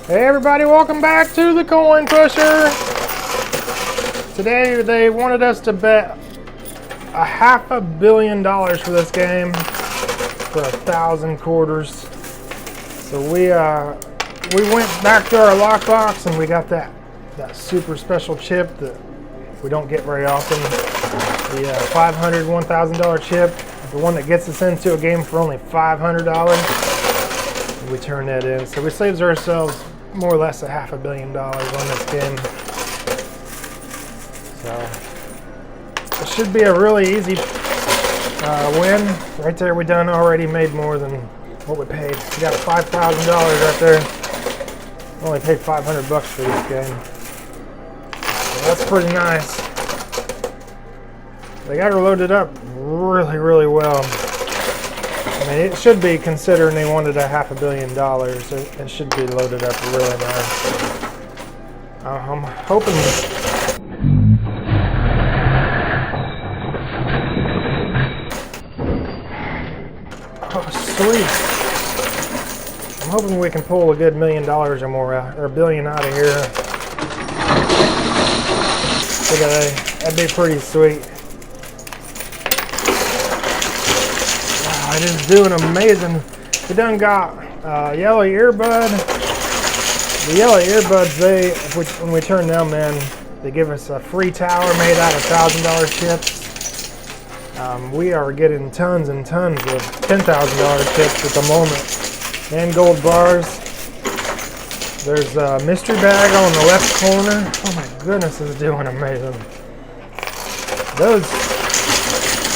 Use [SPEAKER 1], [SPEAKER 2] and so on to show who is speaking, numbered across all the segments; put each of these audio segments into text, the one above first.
[SPEAKER 1] Hey everybody, welcome back to the Coin Pusher. Today they wanted us to bet $500 million for this game for 1,000 quarters. So we went back to our lockbox and we got that super special chip that we don't get very often. The $500, $1,000 chip, the one that gets us into a game for only $500. We turn that in, so we saved ourselves more or less $500 million on this game. So it should be a really easy win. Right there, we done already made more than what we paid. We got $5,000 right there. Only paid $500 for this game. So that's pretty nice. They got her loaded up really, really well. I mean, it should be, considering they wanted $500 million. It should be loaded up really nice. I'm hoping. Oh, sweet! I'm hoping we can pull a good $1 million or more, or $1 billion out of here. Look at that. That'd be pretty sweet. It is doing amazing. We done got yellow earbud. The yellow earbuds, when we turn them in, they give us a free tower made out of $1,000 chips. We are getting tons and tons of $10,000 chips at the moment, and gold bars. There's a mystery bag on the left corner. Oh my goodness, it's doing amazing. Those.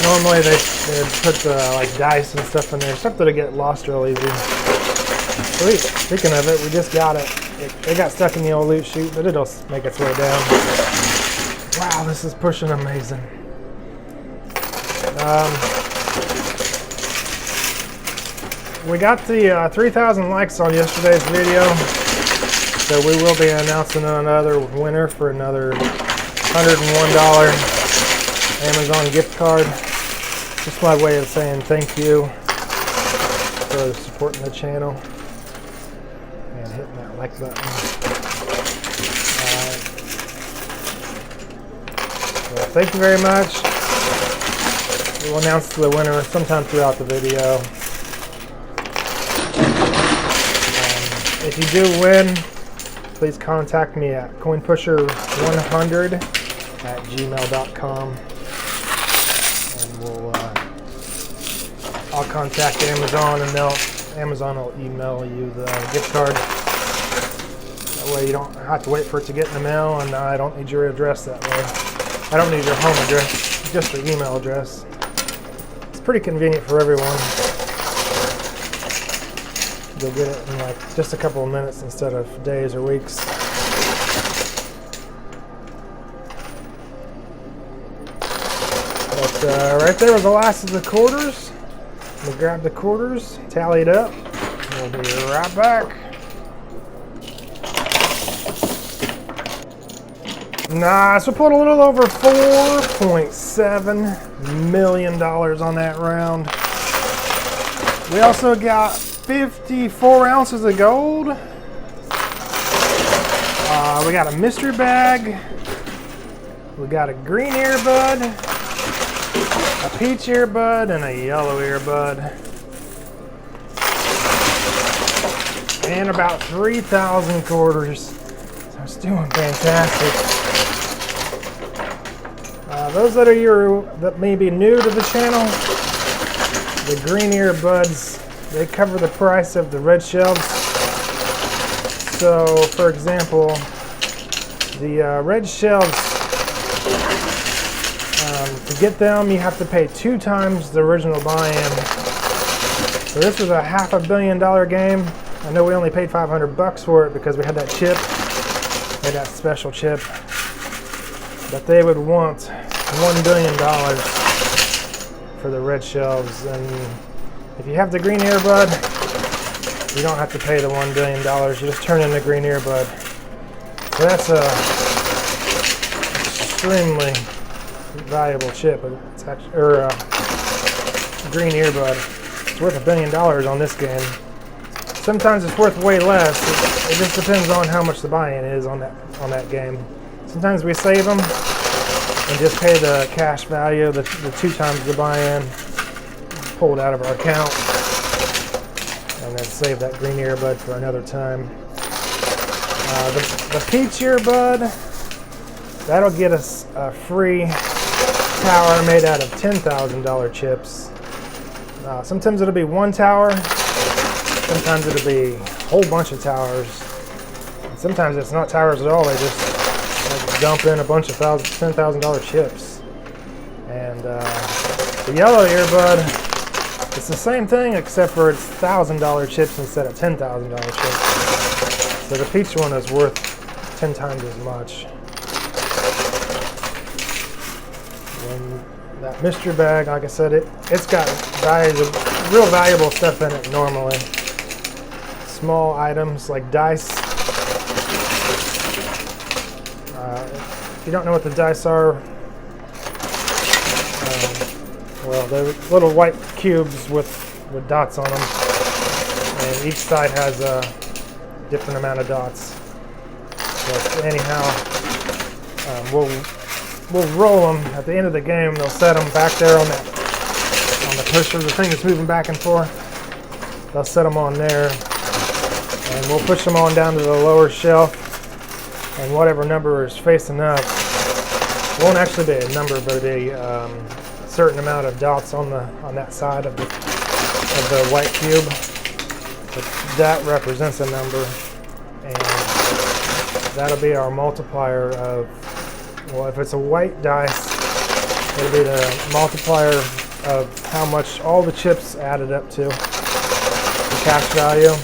[SPEAKER 1] Normally they put like dice and stuff in there, something to get lost real easy. Sweet. Speaking of it, we just got it. It got stuck in the old loot chute, but it'll make its way down. Wow, this is pushing amazing. We got the 3,000 likes on yesterday's video, so we will be announcing another winner for another $101 Amazon gift card. Just my way of saying thank you for supporting the channel and hitting that like button. So thank you very much. We'll announce the winner sometime throughout the video. If you do win, please contact me at coinpusher100@gmail.com. I'll contact Amazon and Amazon will email you the gift card. That way you don't have to wait for it to get in the mail, and I don't need your address that way. I don't need your home address, just the email address. It's pretty convenient for everyone. You'll get it in like just a couple of minutes instead of days or weeks. But right there was the last of the quarters. We'll grab the quarters, tally it up, and we'll be right back. Nice, we put a little over $4.7 million on that round. We also got 54 ounces of gold. We got a mystery bag. We got a green earbud, a peach earbud, and a yellow earbud. And about 3,000 quarters. So it's doing fantastic. Those that may be new to the channel, the green earbuds, they cover the price of the red shelves. So, for example, the red shelves, to get them, you have to pay 2 times the original buy-in. So this was a $500 million game. I know we only paid $500 for it because we had that chip, that special chip. But they would want $1 billion for the red shelves. And if you have the green earbud, you don't have to pay the $1 billion. You just turn in the green earbud. So that's a extremely valuable chip. It's actually, green earbud. It's worth $1 billion on this game. Sometimes it's worth way less. It just depends on how much the buy-in is on that game. Sometimes we save them and just pay the cash value, the 2 times the buy-in, pull it out of our account, and then save that green earbud for another time. The peach earbud, that'll get us a free tower made out of $10,000 chips. Sometimes it'll be 1 tower, sometimes it'll be a whole bunch of towers. And sometimes it's not towers at all, they just dump in a bunch of $10,000 chips. And the yellow earbud, it's the same thing except for it's $1,000 chips instead of $10,000 chips. So the peach one is worth 10 times as much. And that mystery bag, like I said, it's got real valuable stuff in it normally. Small items like dice. If you don't know what the dice are, well, they're little white cubes with dots on them, and each side has a different amount of dots. So anyhow, we'll roll them at the end of the game. They'll set them back there on the pusher, the thing that's moving back and forth. They'll set them on there, and we'll push them on down to the lower shelf. And whatever number is facing up, it won't actually be a number, but it'll be a certain amount of dots on that side of the white cube. But that represents a number, and that'll be our multiplier of. Well, if it's a white dice, it'll be the multiplier of how much all the chips added up to, the cash value.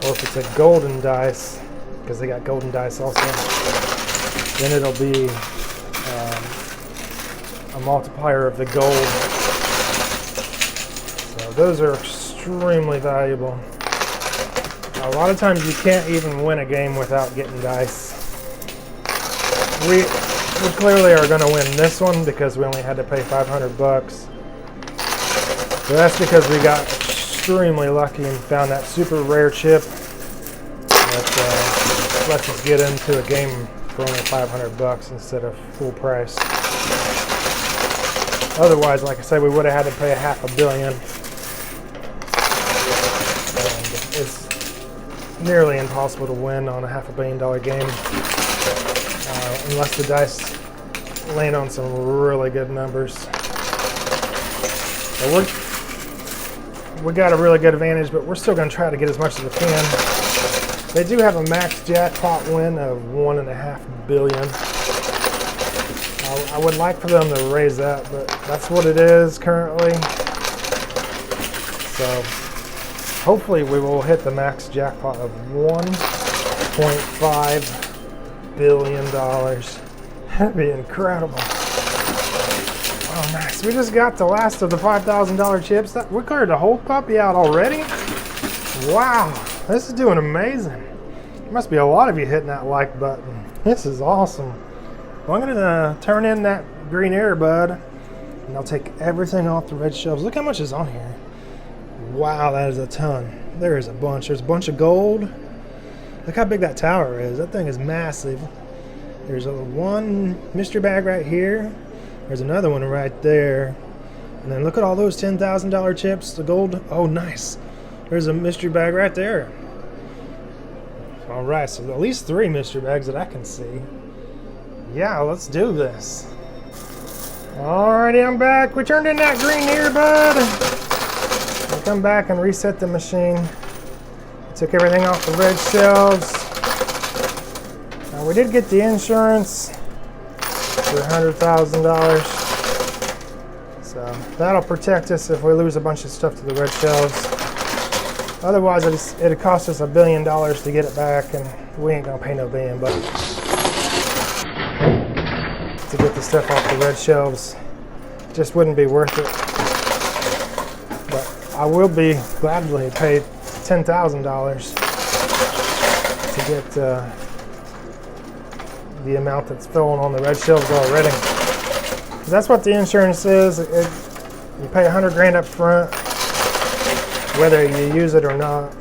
[SPEAKER 1] Or if it's a golden dice, because they got golden dice also, then it'll be a multiplier of the gold. So those are extremely valuable. A lot of times you can't even win a game without getting dice. We clearly are going to win this one because we only had to pay $500. So that's because we got extremely lucky and found that super rare chip that lets us get into a game for only $500 instead of full price. Otherwise, like I said, we would have had to pay $500 million. And it's nearly impossible to win on a $500 million game. Unless the dice land on some really good numbers. So we got a really good advantage, but we're still going to try to get as much as we can. They do have a max jackpot win of $1.5 billion. I would like for them to raise that, but that's what it is currently. So hopefully we will hit the max jackpot of $1.5 billion. That'd be incredible. Oh, nice. We just got the last of the $5,000 chips. We cleared the whole puppy out already? Wow, this is doing amazing. There must be a lot of you hitting that like button. This is awesome. Well, I'm going to turn in that green earbud, and I'll take everything off the red shelves. Look how much is on here. Wow, that is a ton. There is a bunch. There's a bunch of gold. Look how big that tower is. That thing is massive. There's one mystery bag right here. There's another one right there. And then look at all those $10,000 chips, the gold. Oh, nice. There's a mystery bag right there. All right, so at least 3 mystery bags that I can see. Yeah, let's do this. Alrighty, I'm back. We turned in that green earbud. We'll come back and reset the machine. Took everything off the red shelves. Now we did get the insurance for $100,000. So that'll protect us if we lose a bunch of stuff to the red shelves. Otherwise, it'd cost us $1 billion to get it back, and we ain't gonna pay no $1 billion to get the stuff off the red shelves. It just wouldn't be worth it. But I will be gladly pay $10,000 to get the amount that's filling on the red shelves already. That's what the insurance is. You pay $100 grand up front, whether you use it or not.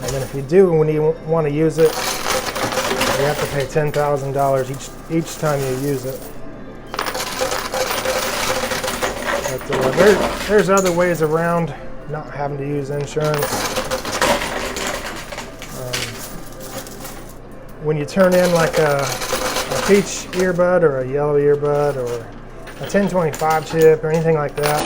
[SPEAKER 1] And then if you do, when you want to use it, you have to pay $10,000 each time you use it. But there's other ways around not having to use insurance. When you turn in like a peach earbud or a yellow earbud or a 1025 chip or anything like that,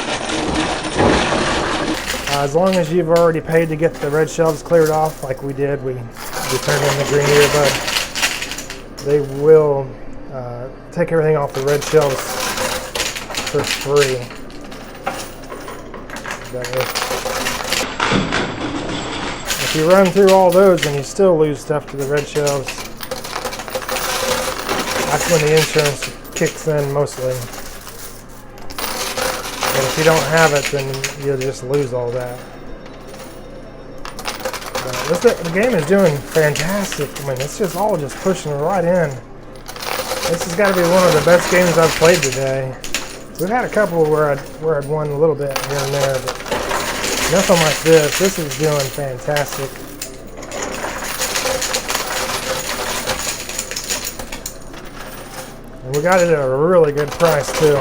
[SPEAKER 1] as long as you've already paid to get the red shelves cleared off, like we did, we turned in the green earbud, they will take everything off the red shelves for free. But if you run through all those and you still lose stuff to the red shelves, that's when the insurance kicks in mostly. And if you don't have it, then you'll just lose all that. The game is doing fantastic. I mean, it's just all just pushing right in. This has got to be one of the best games I've played today. We've had a couple where I'd won a little bit here and there, but nothing like this. This is doing fantastic. And we got it at a really good price too.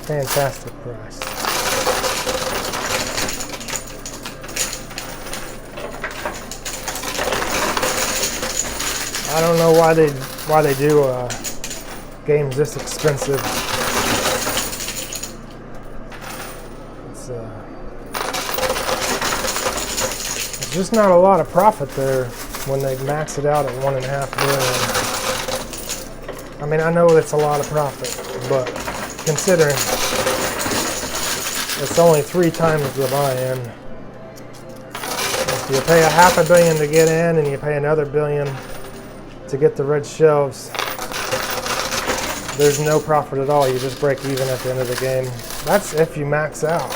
[SPEAKER 1] Fantastic price. I don't know why they do games this expensive. It's just not a lot of profit there when they max it out at $1.5 billion. I mean, I know it's a lot of profit, but considering it's only 3 times the buy-in. If you pay $500 million to get in and you pay another $1 billion to get the red shelves, there's no profit at all. You just break even at the end of the game. That's if you max out.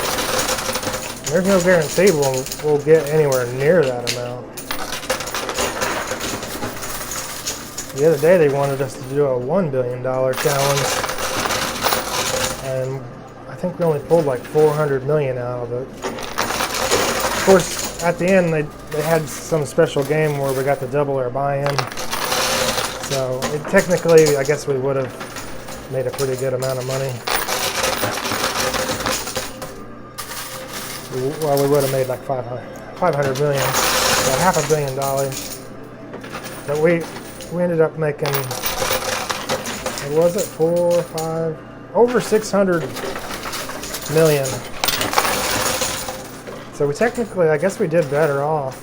[SPEAKER 1] There's no guarantee we'll get anywhere near that amount. The other day they wanted us to do a $1 billion challenge, and I think we only pulled like $400 million out of it. Of course, at the end they had some special game where we got to double our buy-in. So technically, I guess we would have made a pretty good amount of money. Well, we would have made like $500 million, so $500 million. But we ended up making, what was it, over 600 million. So we technically, I guess we did better off.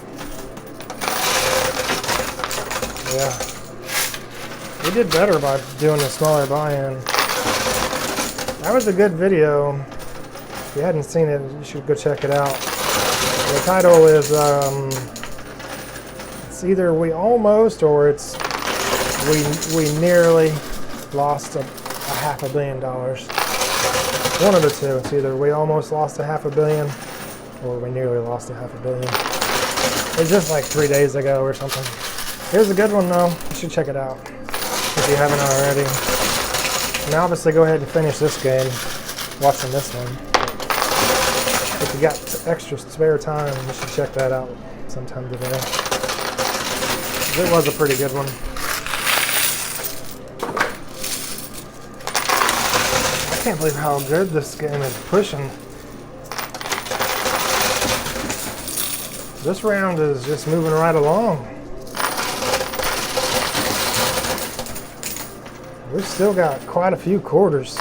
[SPEAKER 1] Yeah. We did better by doing a smaller buy-in. That was a good video. If you hadn't seen it, you should go check it out. The title is, it's either we almost or it's we nearly lost a $500 million. One of the two. It's either we almost lost $500 million or we nearly lost $500 million. It's just like 3 days ago or something. Here's a good one though. You should check it out if you haven't already. And obviously go ahead and finish this game watching this one. If you got extra spare time, you should check that out sometime today. It was a pretty good one. I can't believe how good this game is pushing. This round is just moving right along. We've still got quite a few quarters.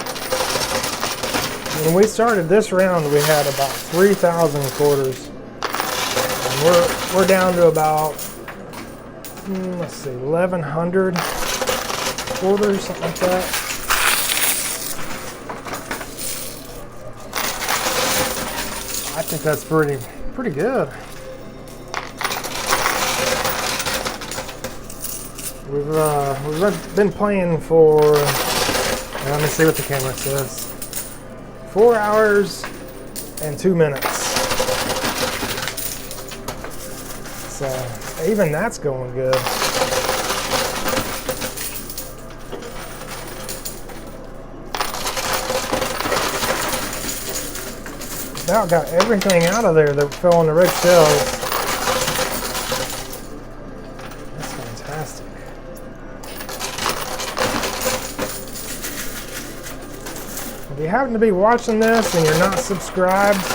[SPEAKER 1] When we started this round, we had about 3,000 quarters. And we're down to about, let's see, 1,100 quarters, something like that. I think that's pretty good. We've been playing for, let me see what the camera says, 4 hours and 2 minutes. So even that's going good. about got everything out of there that fell on the red shells. That's fantastic. If you happen to be watching this and you're not subscribed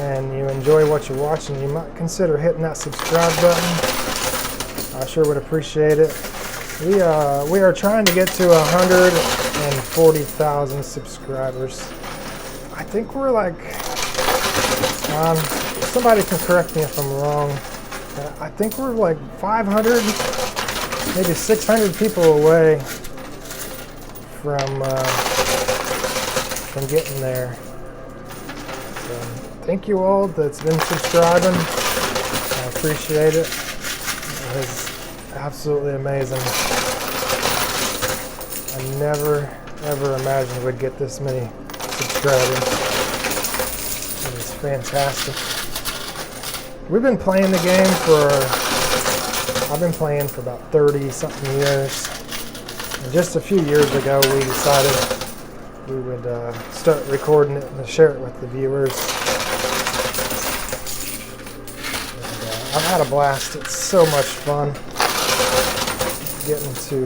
[SPEAKER 1] and you enjoy what you're watching, you might consider hitting that subscribe button. I sure would appreciate it. We are trying to get to 140,000 subscribers. I think we're like, somebody can correct me if I'm wrong. I think we're like 500, maybe 600 people away from getting there. So, thank you all that's been subscribing. I appreciate it. It is absolutely amazing. I never ever imagined we'd get this many subscribers. It is fantastic. We've been playing the game I've been playing for about 30 something years. And just a few years ago we decided we would start recording it and share it with the viewers. And, I've had a blast. It's so much fun getting to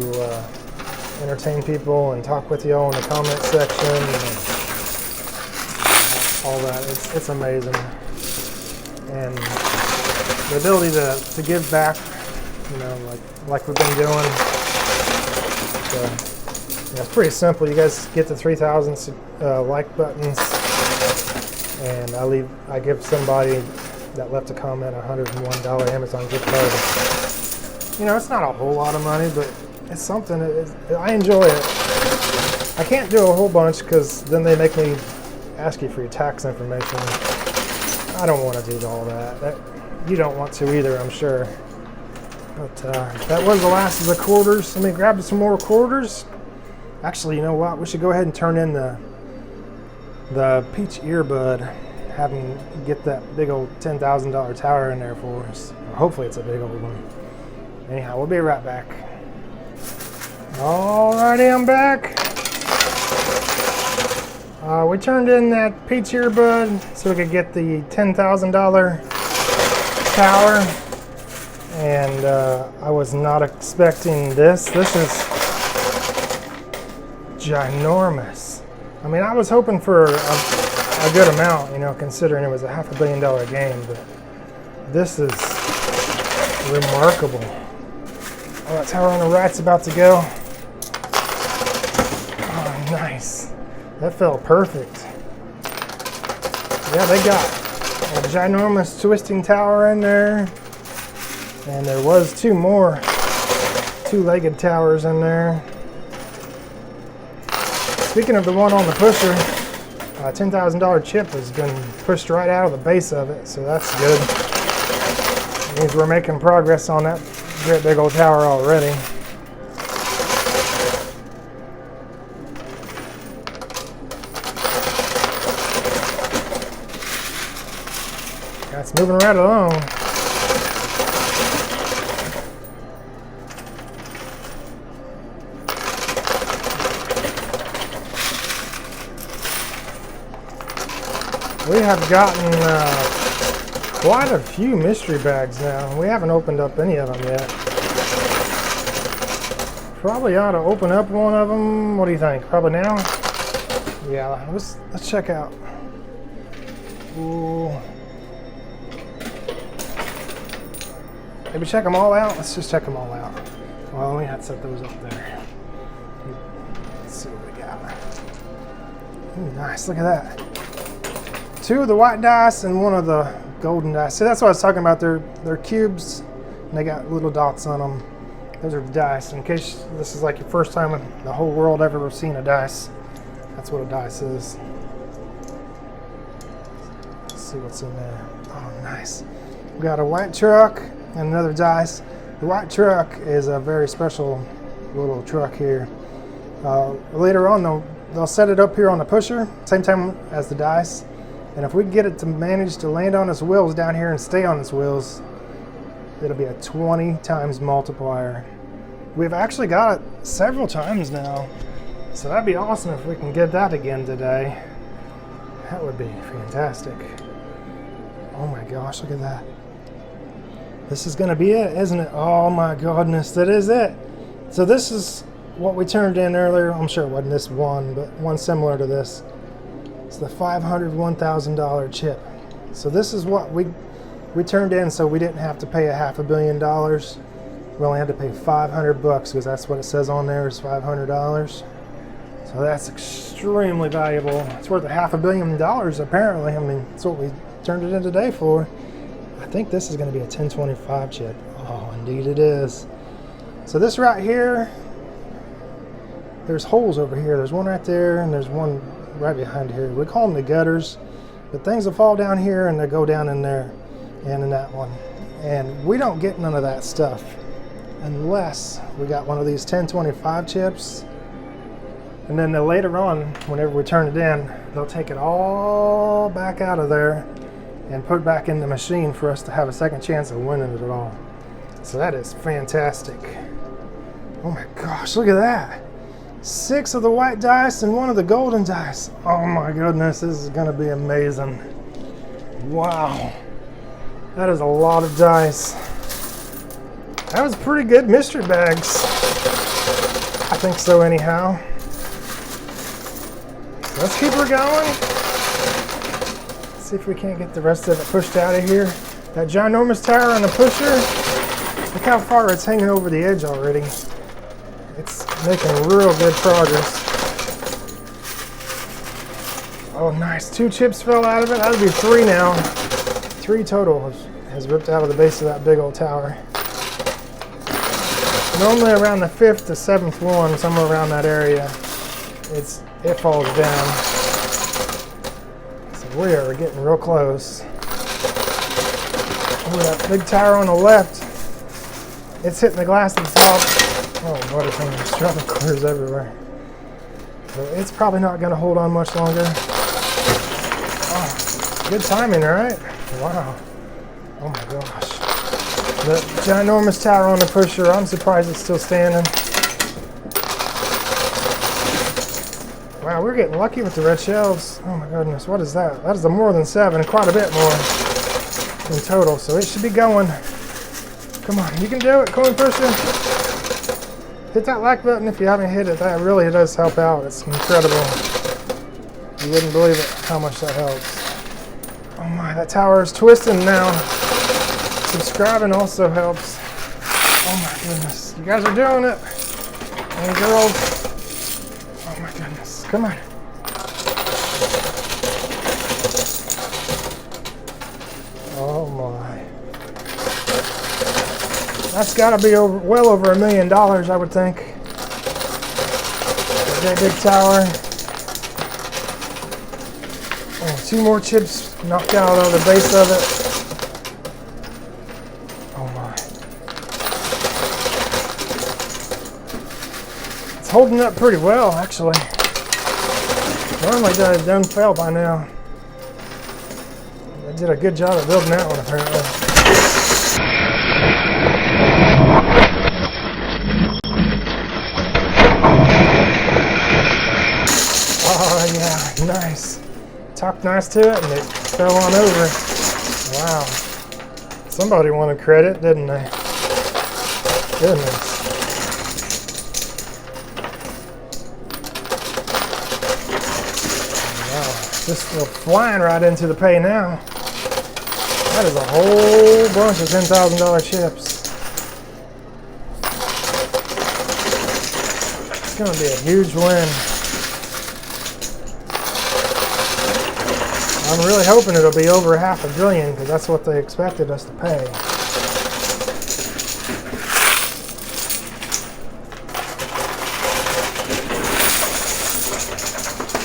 [SPEAKER 1] entertain people and talk with you all in the comment section and all that. It's amazing. And the ability to give back, you know, like we've been doing. So, yeah, it's pretty simple. You guys get the 3,000 like buttons, and I give somebody that left a comment a $101 Amazon gift card. You know, it's not a whole lot of money, but it's something. I enjoy it. I can't do a whole bunch because then they make me ask you for your tax information. I don't want to do all that. You don't want to either, I'm sure. But that was the last of the quarters. Let me grab some more quarters. Actually, you know what? We should go ahead and turn in the Peach earbud. Have him get that big old $10,000 tower in there for us. Or hopefully it's a big old one. Anyhow, we'll be right back. Alrighty, I'm back. We turned in that Peach earbud so we could get the $10,000 tower. And I was not expecting this. This is ginormous. I mean, I was hoping for a good amount, you know, considering it was a $500 million game, but this is remarkable. Oh, that tower on the right's about to go. Oh, nice. That felt perfect. Yeah, they got a ginormous twisting tower in there. And there was two more two-legged towers in there. Speaking of the one on the pusher, a $10,000 chip has been pushed right out of the base of it, so that's good. It means we're making progress on that great big old tower already. That's moving right along. We have gotten quite a few mystery bags now. We haven't opened up any of them yet. Probably ought to open up one of them. What do you think? Probably now? Yeah, let's check out. Ooh. Maybe check them all out? Let's just check them all out. Well, we had to set those up there. Let's see what we got. Ooh, nice, look at that. Two of the white dice and one of the golden dice. See, that's what I was talking about. They're cubes, and they got little dots on them. Those are dice. In case this is like your first time in the whole world ever seen a dice, that's what a dice is. Let's see what's in there. Oh, nice. We got a white truck and another dice. The white truck is a very special little truck here. Later on, they'll set it up here on the pusher, same time as the dice. And if we get it to manage to land on its wheels down here and stay on its wheels, it'll be a 20 times multiplier. We've actually got it several times now. So that'd be awesome if we can get that again today. That would be fantastic. Oh my gosh, look at that. This is going to be it, isn't it? Oh my goodness, that is it. So this is what we turned in earlier. I'm sure it wasn't this one, but one similar to this. It's the $501,000 chip. So this is what we turned in, so we didn't have to pay $500 million. We only had to pay $500 because that's what it says on there is $500. So that's extremely valuable. It's worth $500 million apparently. I mean, that's what we turned it in today for. I think this is going to be a 1025 chip. Oh, indeed it is. So this right here, there's holes over here. There's one right there, and there's one right behind here. We call them the gutters, but things will fall down here and they go down in there and in that one. And we don't get none of that stuff unless we got one of these 1025 chips. And then later on, whenever we turn it in, they'll take it all back out of there and put it back in the machine for us to have a second chance of winning it all. So that is fantastic. Oh my gosh, look at that. 6 of the white dice and 1 of the golden dice. Oh my goodness, this is gonna be amazing. Wow. That is a lot of dice. That was pretty good mystery bags. I think so anyhow. Let's keep her going. See if we can't get the rest of it pushed out of here. That ginormous tower on the pusher, look how far it's hanging over the edge already. It's making real good progress. Oh nice, 2 chips fell out of it. That'll be 3 now. 3 total has ripped out of the base of that big old tower. Normally around the 5th to 7th one, somewhere around that area, it falls down. So we are getting real close. Oh, that big tower on the left, it's hitting the glass itself. Oh, water things, dropping clears everywhere. So it's probably not going to hold on much longer. Oh, good timing, right? Wow. Oh my gosh. The ginormous tower on the pusher, I'm surprised it's still standing. Wow, we're getting lucky with the red shells. Oh my goodness, what is that? That is a more than 7, quite a bit more in total, so it should be going. Come on, you can do it, coin pusher. Hit that like button if you haven't hit it. That really does help out. It's incredible. You wouldn't believe it, how much that helps. Oh my, that tower is twisting now. Subscribing also helps. Oh my goodness, you guys are doing it. And girls. Oh my goodness, come on. Oh my. That's got to be well over $1 million, I would think. That big tower. Oh, 2 more chips knocked out of the base of it. Oh my. It's holding up pretty well, actually. Normally that done fell by now. They did a good job of building that one, apparently. Oh yeah, nice. Talked nice to it and it fell on over. Wow. Somebody wanted credit, didn't they? Goodness. Wow. Just flying right into the pay now. That is a whole bunch of $10,000 chips. It's going to be a huge win. I'm really hoping it'll be over $500 million because that's what they expected us to pay.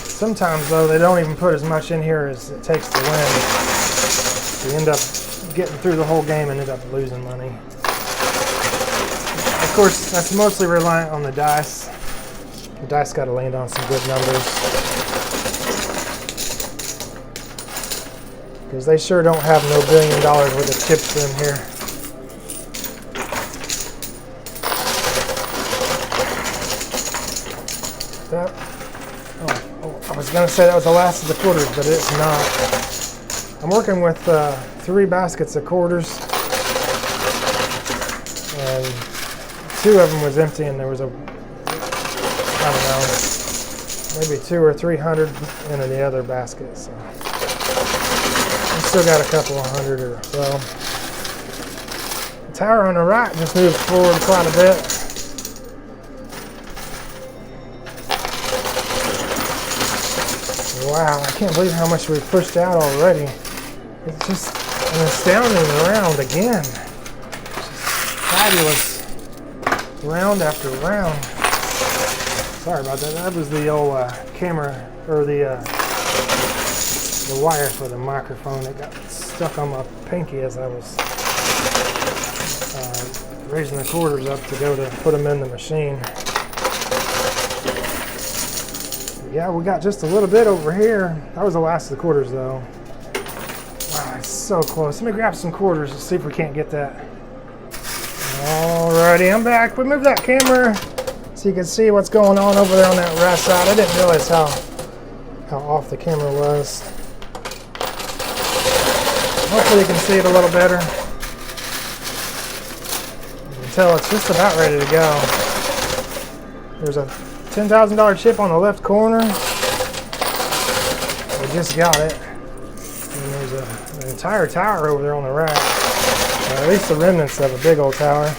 [SPEAKER 1] Sometimes though they don't even put as much in here as it takes to win. You end up getting through the whole game and end up losing money. Of course, that's mostly reliant on the dice. The dice got to land on some good numbers. Because they sure don't have no $1 billion worth of chips in here. I was gonna say that was the last of the quarters, but it's not. I'm working with 3 baskets of quarters, and 2 of them was empty, and there was I don't know, maybe 200 or 300 in the other basket. So I still got a couple of hundred or so. The tower on the right just moved forward quite a bit. Wow, I can't believe how much we've pushed out already. It's just an astounding round again. Just fabulous round after round. Sorry about that. That was the old camera, or the wire for the microphone that got stuck on my pinky as I was raising the quarters up to go to put them in the machine. Yeah, we got just a little bit over here. That was the last of the quarters, though. Wow, it's so close. Let me grab some quarters and see if we can't get that. Alrighty, I'm back. We moved that camera so you can see what's going on over there on that right side. I didn't realize how off the camera was. Hopefully you can see it a little better. You can tell it's just about ready to go. There's a $10,000 chip on the left corner. We just got it. And there's an entire tower over there on the right. Or at least the remnants of a big old tower.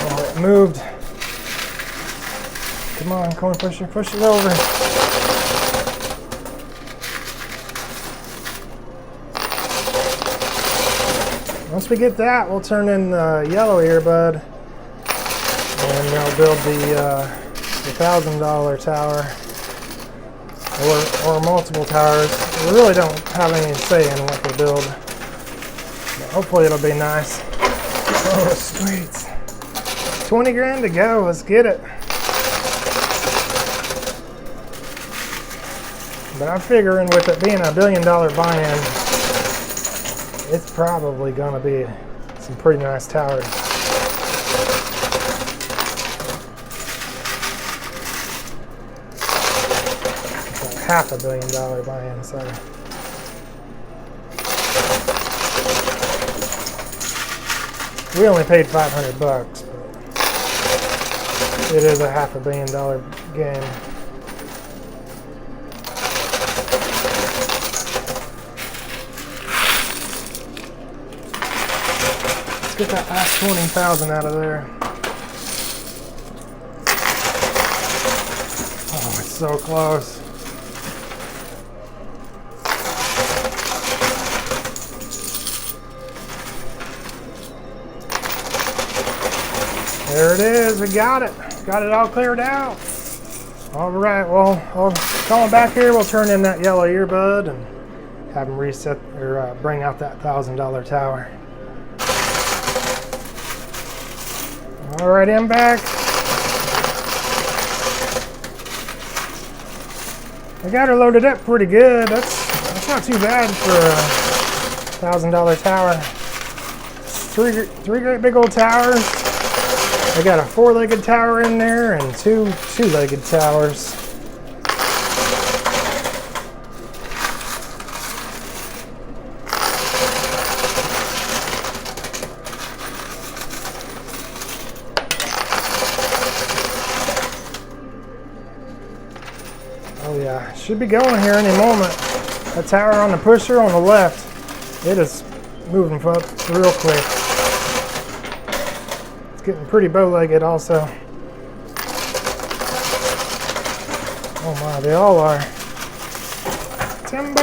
[SPEAKER 1] Oh, it moved. Come on, push it over. Once we get that, we'll turn in the yellow earbud. And they'll build the $1,000 tower, or multiple towers. We really don't have any say in what they build, but hopefully it'll be nice. Oh, sweet! 20 grand to go. Let's get it. But I'm figuring with it being a $1 billion buy-in, it's probably gonna be some pretty nice towers. $500 million buy-in, so we only paid $500, but it is a $500 million game. Let's get that last 20,000 out of there. Oh, it's so close. There it is, we got it. Got it all cleared out. All right, well, I'll call him back here. We'll turn in that yellow earbud and have him reset, or bring out that $1,000 tower. All right, I'm back. I got her loaded up pretty good. That's not too bad for a $1,000 tower. Three great big old towers. I got a 4-legged tower in there and 2 2-legged towers. Oh yeah, should be going here any moment. That tower on the pusher on the left, it is moving up real quick. Getting pretty bow-legged also. Oh my, they all are. Timber!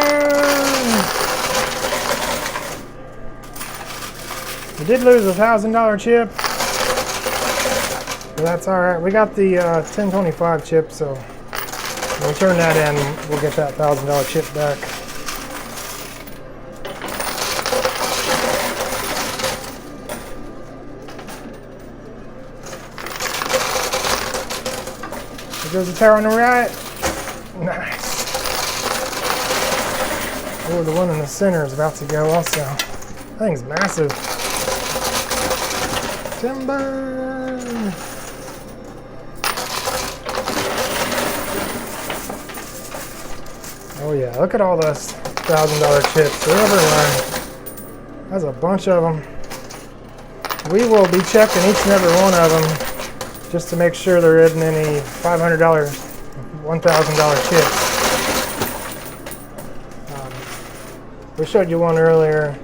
[SPEAKER 1] We did lose a $1,000 chip, but that's alright. We got the 1025 chip, so when we turn that in, we'll get that $1,000 chip back. There goes the tower on the right. Nice. Oh, the one in the center is about to go also. That thing's massive. Timber. Oh yeah, look at all those $1,000 chips. They're everywhere. There's a bunch of them. We will be checking each and every one of them just to make sure there isn't any $500, $1,000 chips. We showed you one earlier.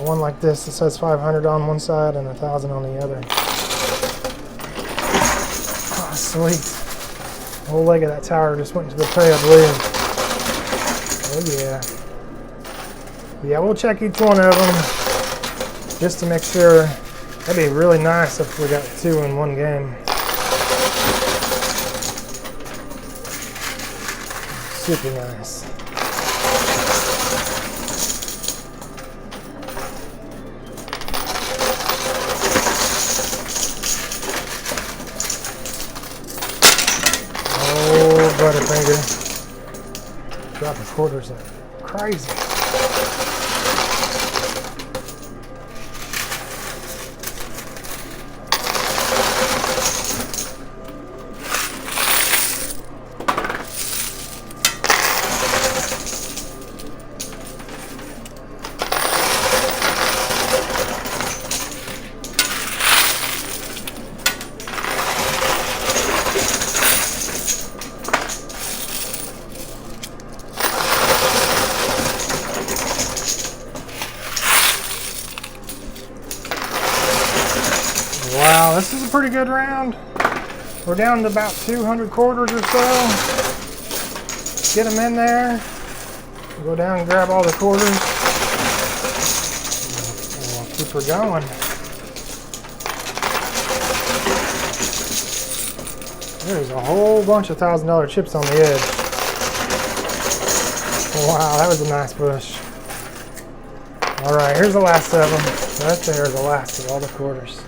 [SPEAKER 1] One like this that says 500 on one side and 1,000 on the other. Oh, sweet. The whole leg of that tower just went into the tray, I believe. Oh yeah. Yeah, we'll check each one of them just to make sure. That'd be really nice if we got 2 in one game. Super nice. Butterfinger. Dropping quarters like crazy. Wow, this is a pretty good round. We're down to about 200 quarters or so. Get them in there. Go down and grab all the quarters. And we'll keep her going. There's a whole bunch of $1,000 chips on the edge. Wow, that was a nice push. All right, here's the last of them. Right there, the last of all the quarters.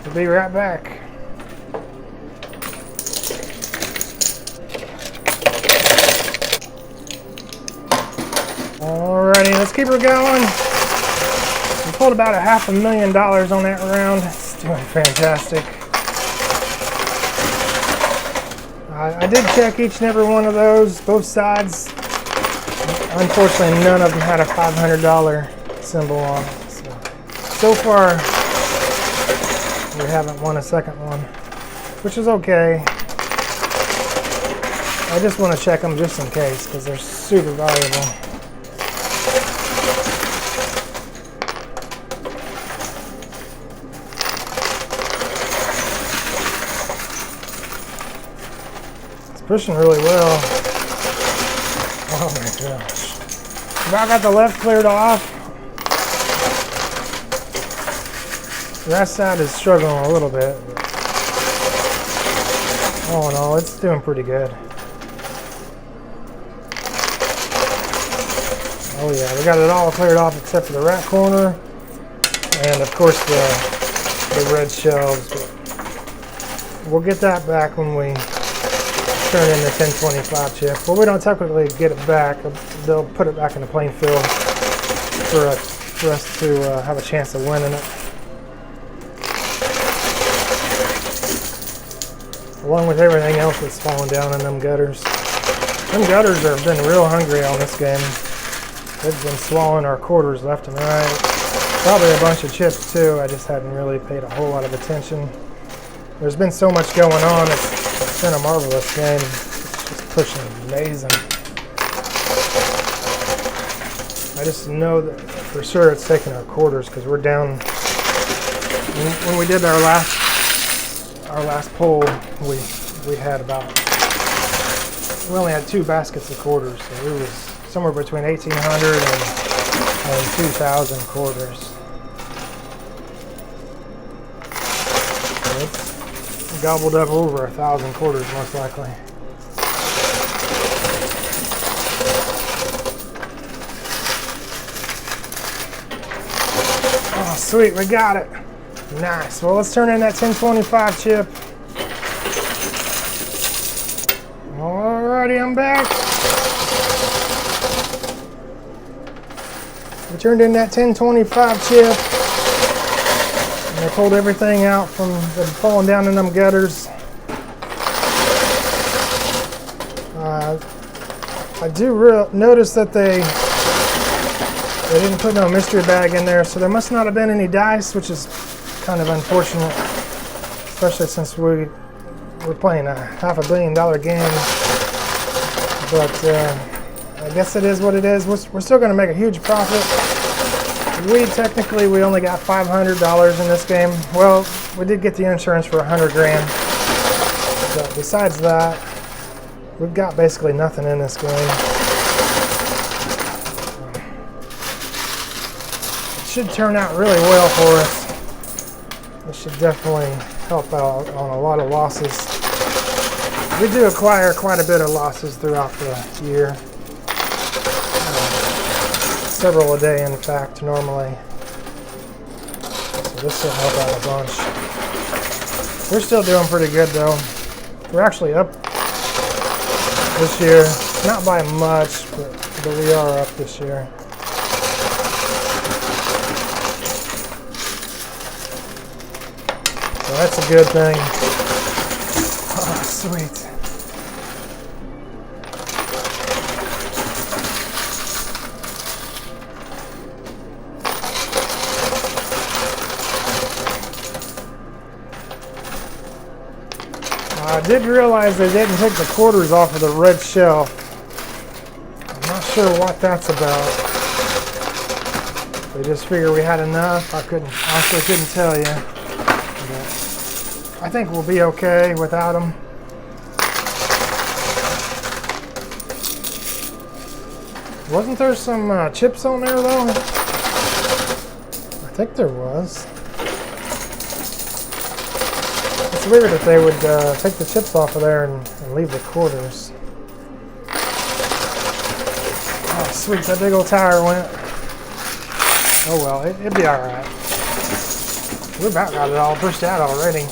[SPEAKER 1] We'll be right back. Alrighty, let's keep her going. We pulled about $500,000 on that round. It's doing fantastic. I did check each and every one of those, both sides. Unfortunately, none of them had a $500 symbol on it. So far, we haven't won a second one, which is okay. I just want to check them just in case because they're super valuable. It's pushing really well. Oh my gosh. About got the left cleared off. The right side is struggling a little bit. All in all, it's doing pretty good. Oh yeah, we got it all cleared off except for the right corner. And of course the red shelves. But we'll get that back when we turn in the 1025 chip. Well, we don't technically get it back. They'll put it back in the playing field for us to have a chance of winning it. Along with everything else that's falling down in them gutters. Them gutters have been real hungry on this game. They've been swallowing our quarters left and right. Probably a bunch of chips too. I just hadn't really paid a whole lot of attention. There's been so much going on. It's been a marvelous game. It's just pushing amazing. I just know that for sure it's taking our quarters because we're down. When we did our last pull, we had we only had 2 baskets of quarters, so it was somewhere between 1,800 and 2,000 quarters. So it's gobbled up over 1,000 quarters most likely. Oh sweet, we got it. Nice. Well, let's turn in that 1025 chip. Alrighty, I'm back. We turned in that 1025 chip. And I pulled everything out from the falling down in them gutters. I do notice that they didn't put no mystery bag in there, so there must not have been any dice, which is kind of unfortunate, especially since we're playing a $500 million game. But I guess it is what it is. We're still going to make a huge profit. We only got $500 in this game. Well, we did get the insurance for $100 grand. But besides that, we've got basically nothing in this game. It should turn out really well for us. This should definitely help out on a lot of losses. We do acquire quite a bit of losses throughout the year. Several a day, in fact, normally. So this should help out a bunch. We're still doing pretty good, though. We're actually up this year. Not by much, but we are up this year. So that's a good thing. Oh, sweet. I did realize they didn't take the quarters off of the red shelf. I'm not sure what that's about. They just figured we had enough. I honestly couldn't tell you. But I think we'll be okay without them. Wasn't there some chips on there though? I think there was. It's weird if they would take the chips off of there and leave the quarters. Oh, sweet, that big old tire went. Oh well, it'd be alright. We about got it all pushed out already.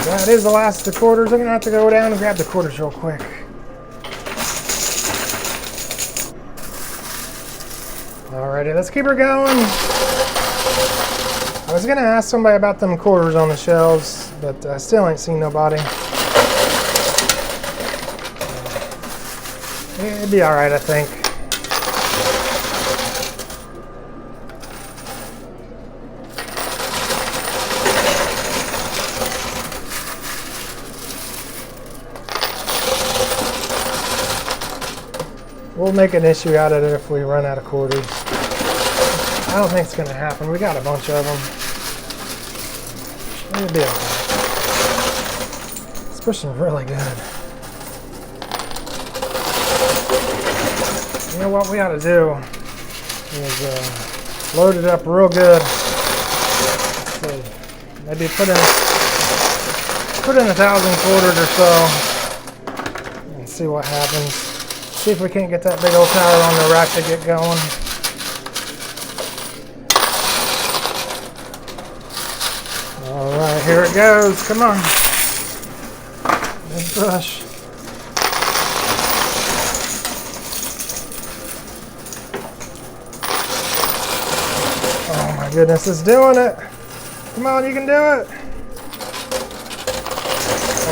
[SPEAKER 1] That is the last of the quarters. I'm going to have to go down and grab the quarters real quick. Alrighty, let's keep her going. I was gonna ask somebody about them quarters on the shelves, but I still ain't seen nobody. It'd be alright, I think. We'll make an issue out of it if we run out of quarters. I don't think it's going to happen. We got a bunch of them. It'll be alright. It's pushing really good. You know what we ought to do is load it up real good. So maybe put in 1,000 quarters or so and see what happens. See if we can't get that big old tower on the rack to get going. Alright, here it goes. Come on. Big push. Oh my goodness, it's doing it. Come on, you can do it.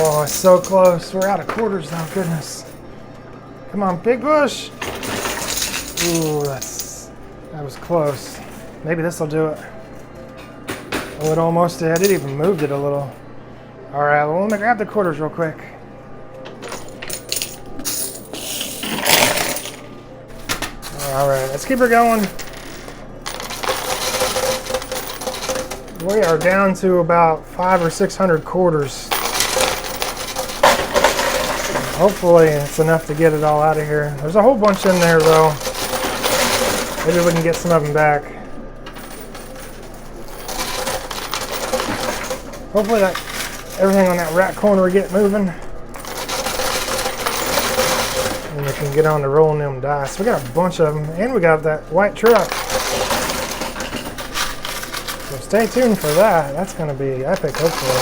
[SPEAKER 1] Oh, it's so close. We're out of quarters now, goodness. Come on, big push. Ooh, that was close. Maybe this will do it. Oh, it almost did. It even moved it a little. All right, well, let me grab the quarters real quick. All right, let's keep her going. We are down to about 500 or 600 quarters. Hopefully it's enough to get it all out of here. There's a whole bunch in there though. Maybe we can get some of them back. Hopefully everything on that rack corner will get moving. And we can get on to rolling them dice. We got a bunch of them and we got that white truck. So stay tuned for that. That's going to be epic hopefully.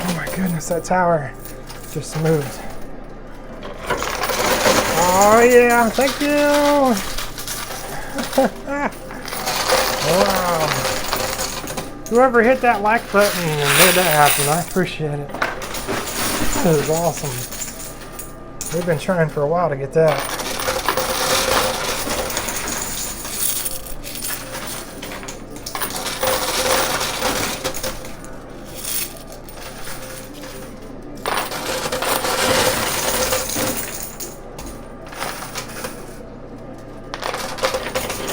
[SPEAKER 1] Oh my goodness, that tower just moved. Oh yeah, thank you. Wow. Whoever hit that like button and made that happen, I appreciate it. This is awesome. We've been trying for a while to get that.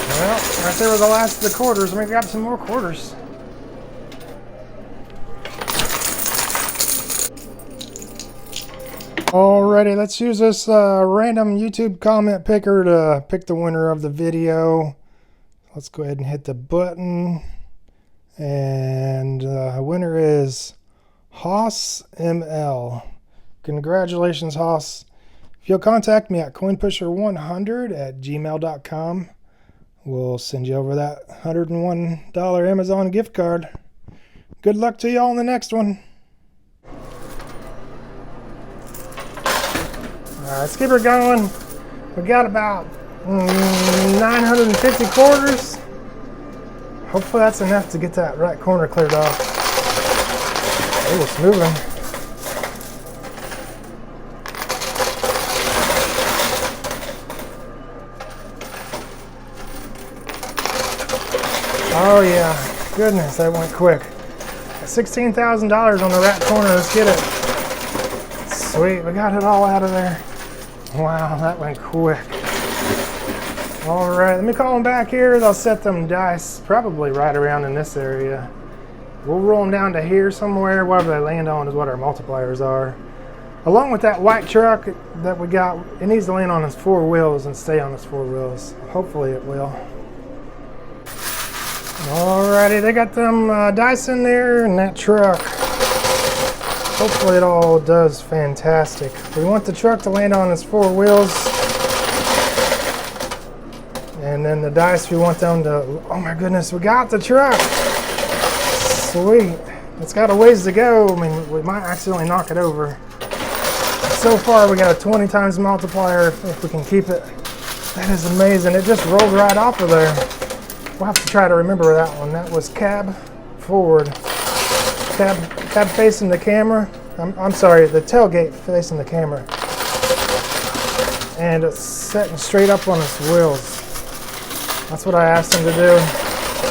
[SPEAKER 1] Well, right there were the last of the quarters. Let me grab some more quarters. Alrighty, let's use this random YouTube comment picker to pick the winner of the video. Let's go ahead and hit the button. And the winner is Haas ML. Congratulations, Haas. If you'll contact me at coinpusher100@gmail.com, we'll send you over that $101 Amazon gift card. Good luck to y'all in the next one. Let's keep her going. We got about 950 quarters. Hopefully that's enough to get that right corner cleared off. Oh, it's moving. Oh yeah, goodness, that went quick. $16,000 on the right corner. Let's get it. Sweet, we got it all out of there. Wow, that went quick. All right, let me call them back here. They'll set them dice probably right around in this area. We'll roll them down to here somewhere. Whatever they land on is what our multipliers are. Along with that white truck that we got, it needs to land on its 4 wheels and stay on its 4 wheels. Hopefully it will. Alrighty, they got them dice in there and that truck. Hopefully it all does fantastic. We want the truck to land on its 4 wheels. And then the dice, we want them to, oh my goodness, we got the truck. Sweet. It's got a ways to go. I mean, we might accidentally knock it over. So far, we got a 20 times multiplier if we can keep it. That is amazing. It just rolled right off of there. We'll have to try to remember that one. That was cab forward. Cab facing the camera. I'm sorry, the tailgate facing the camera. And it's setting straight up on its wheels. That's what I asked him to do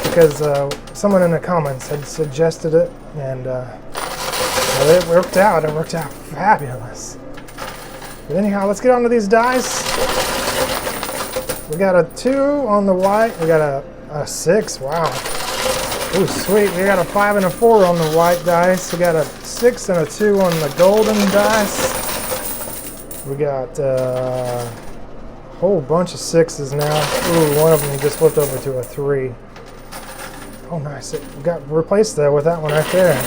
[SPEAKER 1] because someone in the comments had suggested it, and well, it worked out. It worked out fabulous. But anyhow, let's get onto these dice. We got a 2 on the white. We got a 6. Wow. Ooh, sweet. We got a 5 and a 4 on the white dice. We got a 6 and a 2 on the golden dice. We got a whole bunch of 6s now. Ooh, one of them just flipped over to a 3. Oh, nice. It got replaced though with that one right there.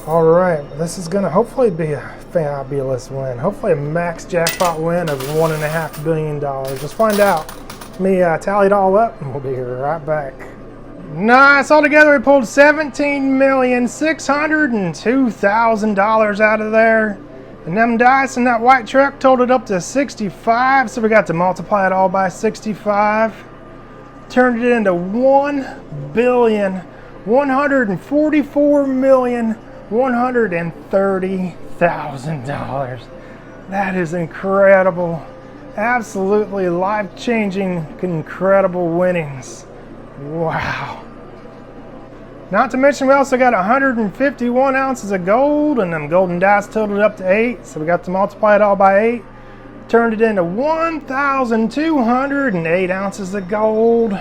[SPEAKER 1] All right. This is going to hopefully be a fabulous win. Hopefully a max jackpot win of $1.5 billion. Let's find out. Let me tally it all up and we'll be right back. Nice. Altogether, we pulled $17,602,000 out of there. And them dice and that white truck totaled up to 65. So we got to multiply it all by 65. Turned it into $1,144,130,000. That is incredible. Absolutely life-changing, incredible winnings. Wow. Not to mention we also got 151 ounces of gold, and them golden dice totaled up to 8, so we got to multiply it all by 8. Turned it into 1,208 ounces of gold.